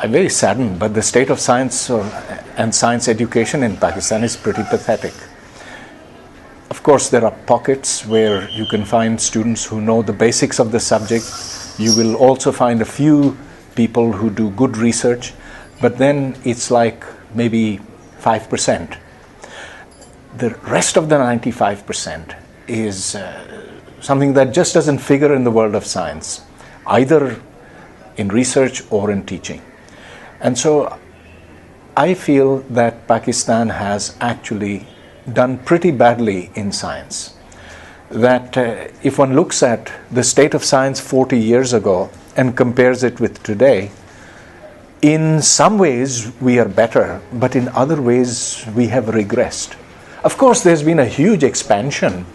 I'm very saddened, but the state of science and science education in Pakistan is pretty pathetic. Of course, there are pockets where you can find students who know the basics of the subject. You will also find a few people who do good research, but then it's like maybe 5%. The rest of the 95% is something that just doesn't figure in the world of science, either in research or in teaching. And so I feel that Pakistan has actually done pretty badly in science. That if one looks at the state of science 40 years ago and compares it with today, in some ways we are better, but in other ways we have regressed. Of course, there's been a huge expansion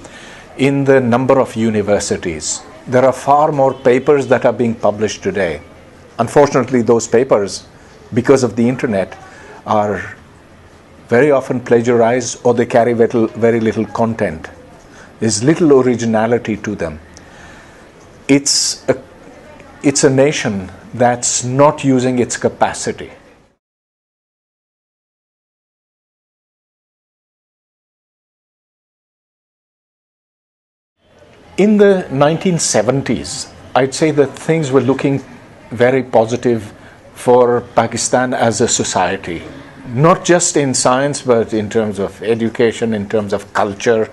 in the number of universities. There are far more papers that are being published today. Unfortunately, those papers, because of the internet, are very often plagiarized, or they carry very little content. There's little originality to them. It's a nation that's not using its capacity. In the 1970s, I'd say that things were looking very positive for Pakistan as a society, not just in science, but in terms of education, in terms of culture,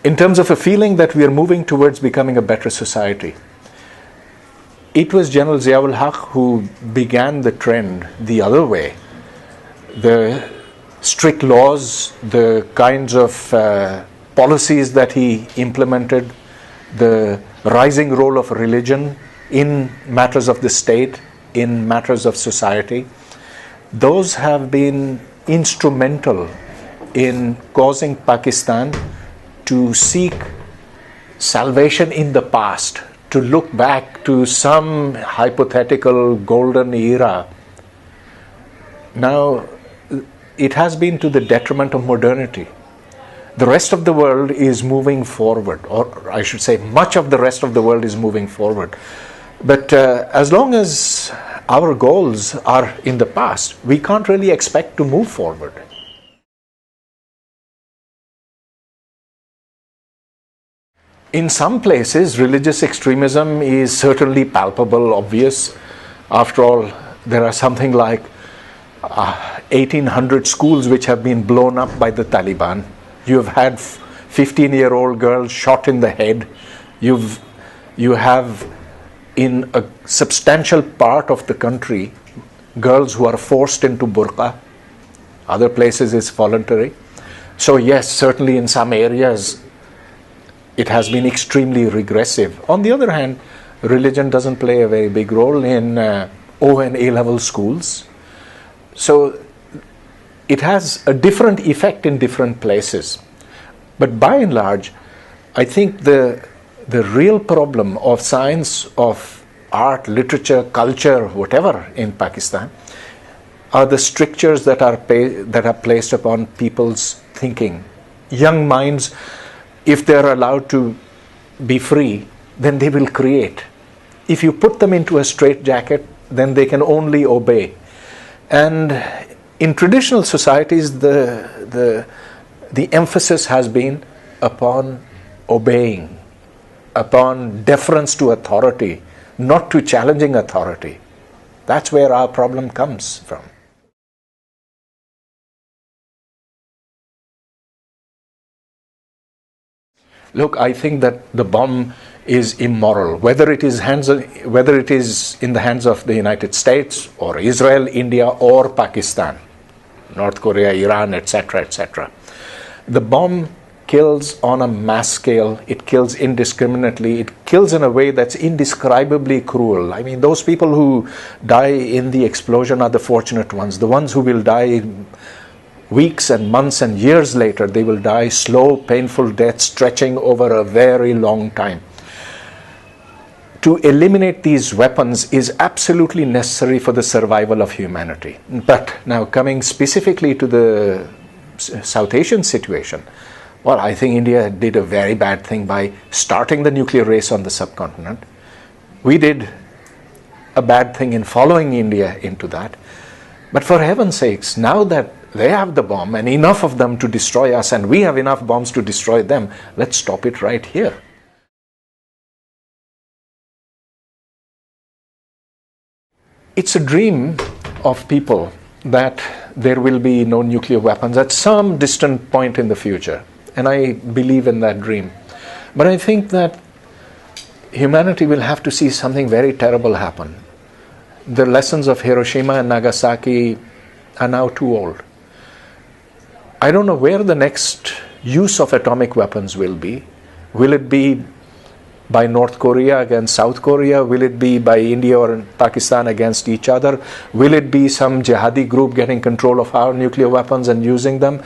in terms of a feeling that we are moving towards becoming a better society. It was General Ziaul Haq who began the trend the other way. The strict laws, the kinds of policies that he implemented, the rising role of religion in matters of the state, in matters of society, those have been instrumental in causing Pakistan to seek salvation in the past, to look back to some hypothetical golden era. Now, it has been to the detriment of modernity. The rest of the world is moving forward, or I should say much of the rest of the world is moving forward. But as long as our goals are in the past, we can't really expect to move forward. In some places, religious extremism is certainly palpable, obvious. After all, there are something like 1,800 schools which have been blown up by the Taliban. You have had 15-year-old girls shot in the head. You have in a substantial part of the country girls who are forced into burqa. Other places it's voluntary. So yes, certainly in some areas it has been extremely regressive. On the other hand, religion doesn't play a very big role in O and A-level schools. So it has a different effect in different places. But by and large, I think the real problem of science, of art, literature, culture, whatever in Pakistan, are the strictures that are placed upon people's thinking. Young minds, if they're allowed to be free, then they will create. If you put them into a straitjacket, then they can only obey. And in traditional societies, the emphasis has been upon obeying, upon deference to authority, not to challenging authority. That's where our problem comes from. Look, I think that the bomb is immoral, whether it is in the hands of the United States or Israel, India or Pakistan, North Korea, Iran, etc., etc. The bomb kills on a mass scale. It kills indiscriminately. It kills in a way that's indescribably cruel. I mean, those people who die in the explosion are the fortunate ones. The ones who will die weeks and months and years later, they will die slow, painful deaths stretching over a very long time. To eliminate these weapons is absolutely necessary for the survival of humanity. But now coming specifically to the South Asian situation, well, I think India did a very bad thing by starting the nuclear race on the subcontinent. We did a bad thing in following India into that. But for heaven's sakes, now that they have the bomb and enough of them to destroy us, and we have enough bombs to destroy them, let's stop it right here. It's a dream of people that there will be no nuclear weapons at some distant point in the future. And I believe in that dream. But I think that humanity will have to see something very terrible happen. The lessons of Hiroshima and Nagasaki are now too old. I don't know where the next use of atomic weapons will be. Will it be by North Korea against South Korea? Will it be by India or Pakistan against each other? Will it be some jihadi group getting control of our nuclear weapons and using them?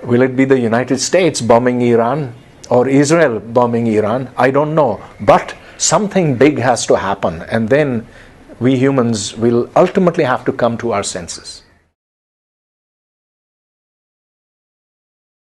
Will it be the United States bombing Iran or Israel bombing Iran? I don't know. But something big has to happen, and then we humans will ultimately have to come to our senses.